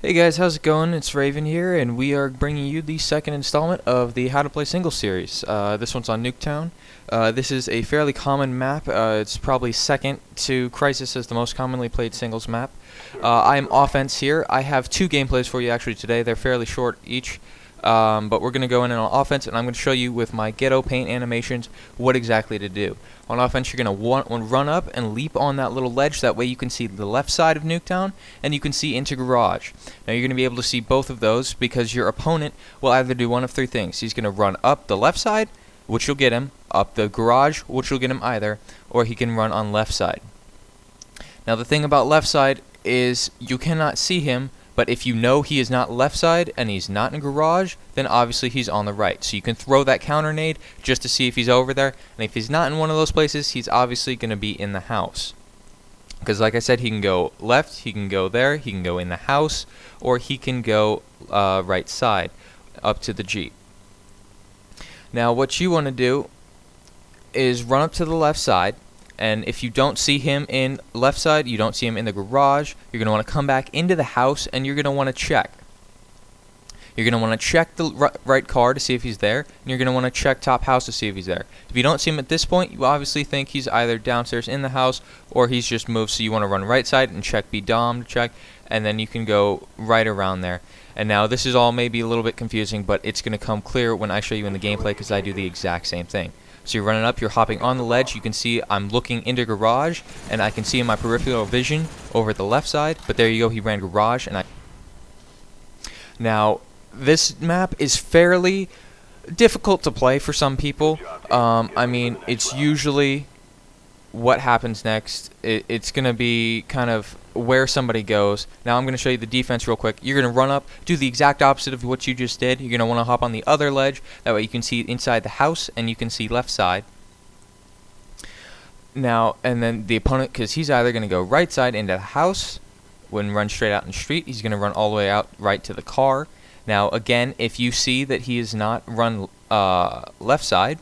Hey guys, how's it going? It's Raven here, and we are bringing you the second installment of the How to Play Singles series. This one's on Nuketown. This is a fairly common map. It's probably second to Crisis as the most commonly played singles map. I am offense here. I have two gameplays for you actually today. They're fairly short each. But we're going to go in on offense, and I'm going to show you with my ghetto paint animations what exactly to do. On offense, you're going to run up and leap on that little ledge. That way you can see the left side of Nuketown, and you can see into Garage. Now you're going to be able to see both of those because your opponent will either do one of three things. He's going to run up the left side, which will get him, up the garage, which will get him either, or he can run on left side. Now the thing about left side is you cannot see him, but if you know he is not left side and he's not in garage, then obviously he's on the right. So you can throw that counter nade just to see if he's over there. And if he's not in one of those places, he's obviously going to be in the house. Because like I said, he can go left, he can go there, he can go in the house, or he can go right side up to the Jeep. Now what you want to do is run up to the left side. And if you don't see him in left side, you don't see him in the garage, you're going to want to come back into the house and you're going to want to check. You're going to want to check the right car to see if he's there, and you're going to want to check top house to see if he's there. If you don't see him at this point, you obviously think he's either downstairs in the house or he's just moved, so you want to run right side and check B-Dom to check, and then you can go right around there. And now this is all maybe a little bit confusing, but it's going to come clear when I show you in the gameplay because I do the exact same thing. So you're running up, you're hopping on the ledge, you can see I'm looking into garage, and I can see in my peripheral vision over at the left side, but there you go, he ran garage, and Now, this map is fairly difficult to play for some people. I mean, it's usually what happens next. It's going to be kind of where somebody goes. Now I'm going to show you the defense real quick. You're going to run up, do the exact opposite of what you just did. You're going to want to hop on the other ledge. That way you can see inside the house and you can see left side. Now, and then the opponent, because he's either going to go right side into the house, when run straight out in the street, he's going to run all the way out right to the car. Now again, if you see that he is not run left side,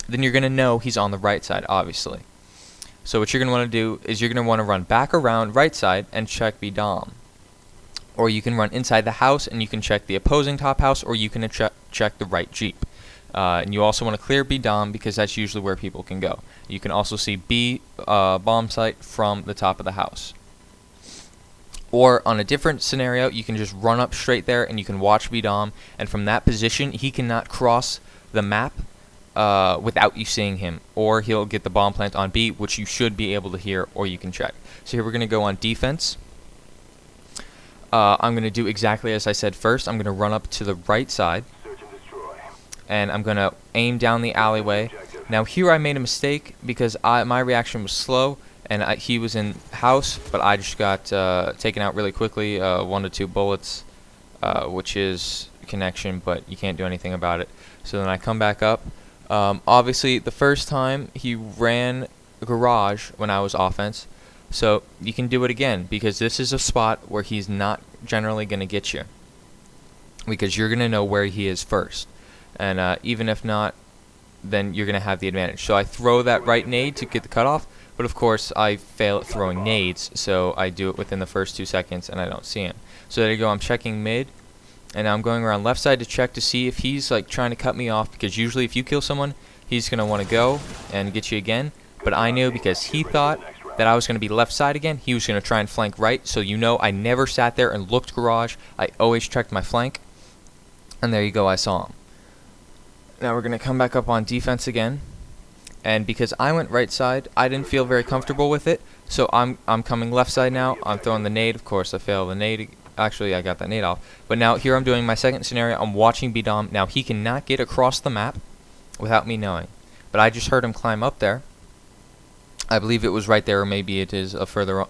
then you're going to know he's on the right side, obviously. So what you're going to want to do is you're going to want to run back around right side and check B-Dom. Or you can run inside the house and you can check the opposing top house, or you can check the right Jeep. And you also want to clear B-Dom because that's usually where people can go. You can also see B bomb site from the top of the house. Or on a different scenario, you can just run up straight there and you can watch B-Dom, and from that position he cannot cross the map without you seeing him, or he'll get the bomb plant on B, which you should be able to hear, or you can check. So here we're going to go on defense. I'm going to do exactly as I said first. I'm going to run up to the right side, and I'm going to aim down the alleyway. Now here I made a mistake because my reaction was slow, and he was in house, but I just got taken out really quickly, 1 to 2 bullets, which is connection, but you can't do anything about it. So then I come back up. Obviously, the first time he ran garage when I was offense, so you can do it again because this is a spot where he's not generally going to get you because you're going to know where he is first, and even if not, then you're going to have the advantage. So I throw that right nade to get the cutoff, but of course I fail at throwing nades, so I do it within the first 2 seconds and I don't see him. So there you go, I'm checking mid. And now I'm going around left side to check to see if he's like trying to cut me off, because usually if you kill someone, he's going to want to go and get you again. But I knew because he thought that I was going to be left side again, he was going to try and flank right. So you know I never sat there and looked garage. I always checked my flank. And there you go, I saw him. Now we're going to come back up on defense again. And because I went right side, I didn't feel very comfortable with it. So I'm coming left side now. I'm throwing the nade. Of course, I failed the nade. Actually, I got that nade off. But now here I'm doing my second scenario. I'm watching B-Dom. Now he cannot get across the map without me knowing. But I just heard him climb up there. I believe it was right there, or maybe it is a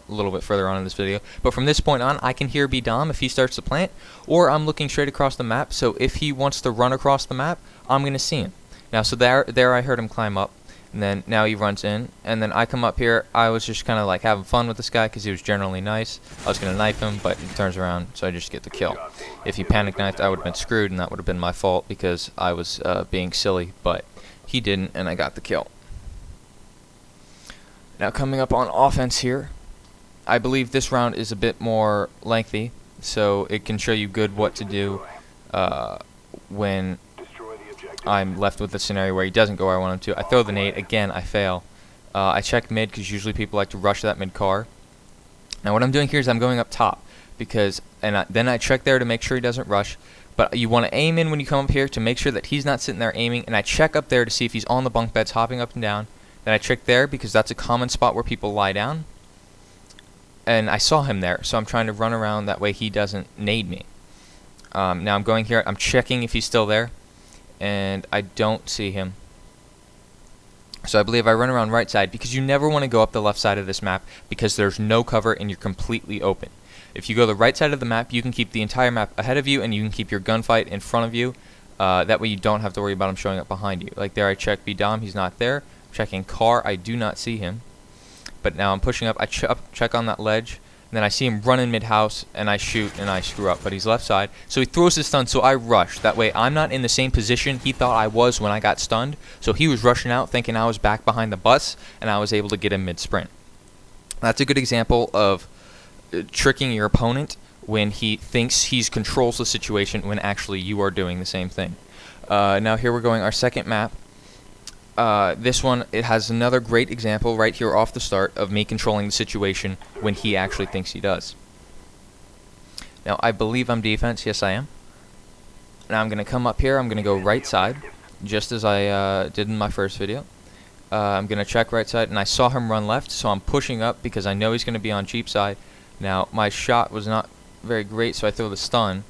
little bit further on in this video. But from this point on, I can hear B-Dom if he starts to plant, or I'm looking straight across the map. So if he wants to run across the map, I'm going to see him. Now, so there I heard him climb up. And then now he runs in, and then I come up here. I was just kind of like having fun with this guy because he was generally nice. I was going to knife him, but he turns around, so I just get the kill. If he panic knifed, I would have been screwed, and that would have been my fault because I was being silly, but he didn't, and I got the kill. Now coming up on offense here, I believe this round is a bit more lengthy. so it can show you good what to do when I'm left with a scenario where he doesn't go where I want him to. I throw the nade, again I fail. I check mid because usually people like to rush that mid car. Now what I'm doing here is I'm going up top because, then I check there to make sure he doesn't rush. But you want to aim in when you come up here to make sure that he's not sitting there aiming, and I check up there to see if he's on the bunk beds hopping up and down. Then I check there because that's a common spot where people lie down. And I saw him there, so I'm trying to run around that way he doesn't nade me. Now I'm going here, I'm checking if he's still there, and I don't see him. So I believe I run around right side because you never want to go up the left side of this map because there's no cover and you're completely open. If you go the right side of the map, you can keep the entire map ahead of you and you can keep your gunfight in front of you. That way you don't have to worry about him showing up behind you. Like there I check B-Dom, he's not there. Checking car, I do not see him. But now I'm pushing up, I check on that ledge, and then I see him run in mid-house, and I shoot, and I screw up. But he's left side, so he throws his stun, so I rush. That way I'm not in the same position he thought I was when I got stunned. So he was rushing out thinking I was back behind the bus, and I was able to get him mid-sprint. That's a good example of tricking your opponent when he thinks he controls the situation when actually you are doing the same thing. Now here we're going our second map. This one, it has another great example right here off the start of me controlling the situation when he actually thinks he does. Now I believe I'm defense, yes I am. Now I'm going to come up here, I'm going to go right side, just as I did in my first video. I'm going to check right side, and I saw him run left, so I'm pushing up because I know he's going to be on Jeep side. Now my shot was not very great, so I threw the stun.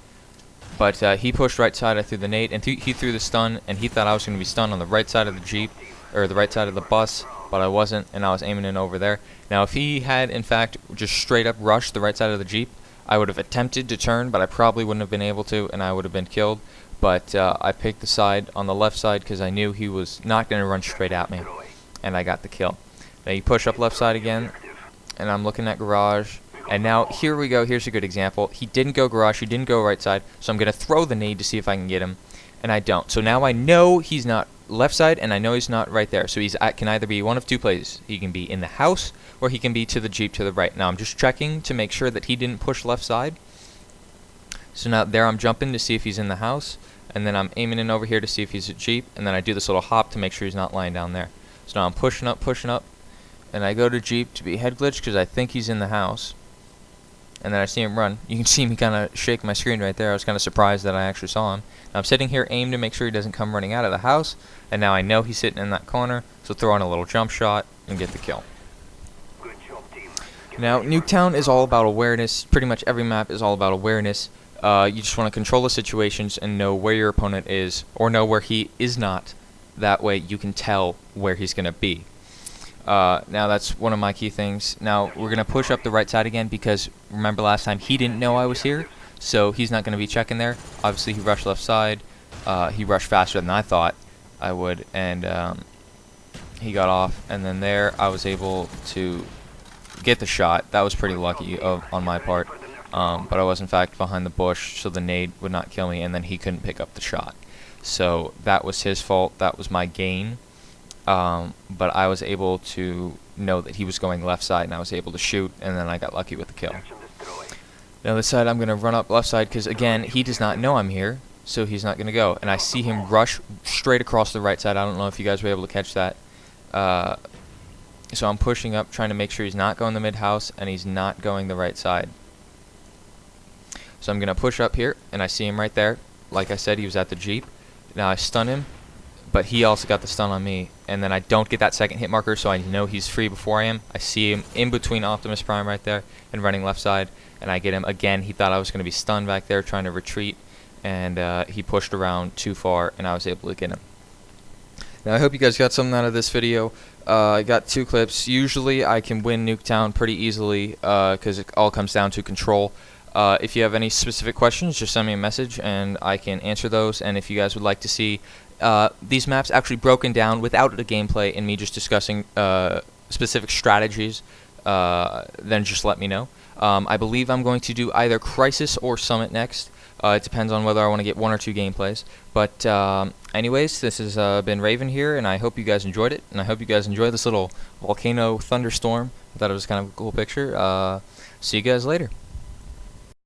But he pushed right side, I threw the nade, and he threw the stun, and he thought I was going to be stunned on the right side of the Jeep, or the right side of the bus, but I wasn't, and I was aiming in over there. Now if he had, in fact, just straight up rushed the right side of the Jeep, I would have attempted to turn, but I probably wouldn't have been able to, and I would have been killed. But I picked the side on the left side because I knew he was not going to run straight at me, and I got the kill. Now you push up left side again, and I'm looking at garage. And now, here we go, here's a good example. He didn't go garage, he didn't go right side, so I'm going to throw the nade to see if I can get him, and I don't. So now I know he's not left side, and I know he's not right there. So he's can either be one of two places. He can be in the house, or he can be to the Jeep to the right. Now I'm just checking to make sure that he didn't push left side. So now there I'm jumping to see if he's in the house, and then I'm aiming in over here to see if he's at Jeep, and then I do this little hop to make sure he's not lying down there. So now I'm pushing up, and I go to Jeep to be head glitch because I think he's in the house. And then I see him run. You can see me kind of shake my screen right there. I was kind of surprised that I actually saw him. Now I'm sitting here, aim to make sure he doesn't come running out of the house. And now I know he's sitting in that corner, so throw on a little jump shot and get the kill. Now Nuketown is all about awareness. Pretty much every map is all about awareness. You just want to control the situations and know where your opponent is, or know where he is not. That way you can tell where he's going to be. Now that's one of my key things. Now we're going to push up the right side again because remember last time he didn't know I was here, so he's not going to be checking there. Obviously he rushed left side. He rushed faster than I thought I would, and he got off, and then there I was able to get the shot. That was pretty lucky on my part, but I was in fact behind the bush, so the nade would not kill me, and then he couldn't pick up the shot. So that was his fault. That was my gain. But I was able to know that he was going left side, and I was able to shoot, and then I got lucky with the kill. Now this side I'm going to run up left side because again he does not know I'm here, so he's not going to go. And I see him rush straight across the right side. I don't know if you guys were able to catch that. So I'm pushing up, trying to make sure he's not going the mid house, and he's not going the right side. So I'm going to push up here, and I see him right there. Like I said, he was at the Jeep. Now I stun him, but he also got the stun on me, and then I don't get that second hit marker, so I know he's free before I am. I see him in between Optimus Prime right there and running left side, and I get him again. He thought I was going to be stunned back there trying to retreat, and he pushed around too far, and I was able to get him. Now I hope you guys got something out of this video. I got 2 clips. Usually I can win Nuketown pretty easily because it all comes down to control. If you have any specific questions, just send me a message and I can answer those. And if you guys would like to see these maps actually broken down without the gameplay and me just discussing specific strategies, then just let me know. I believe I'm going to do either Crisis or Summit next. It depends on whether I want to get 1 or 2 gameplays. But anyways, this has been Raven here, and I hope you guys enjoyed it. And I hope you guys enjoyed this little volcano thunderstorm. I thought it was kind of a cool picture. See you guys later.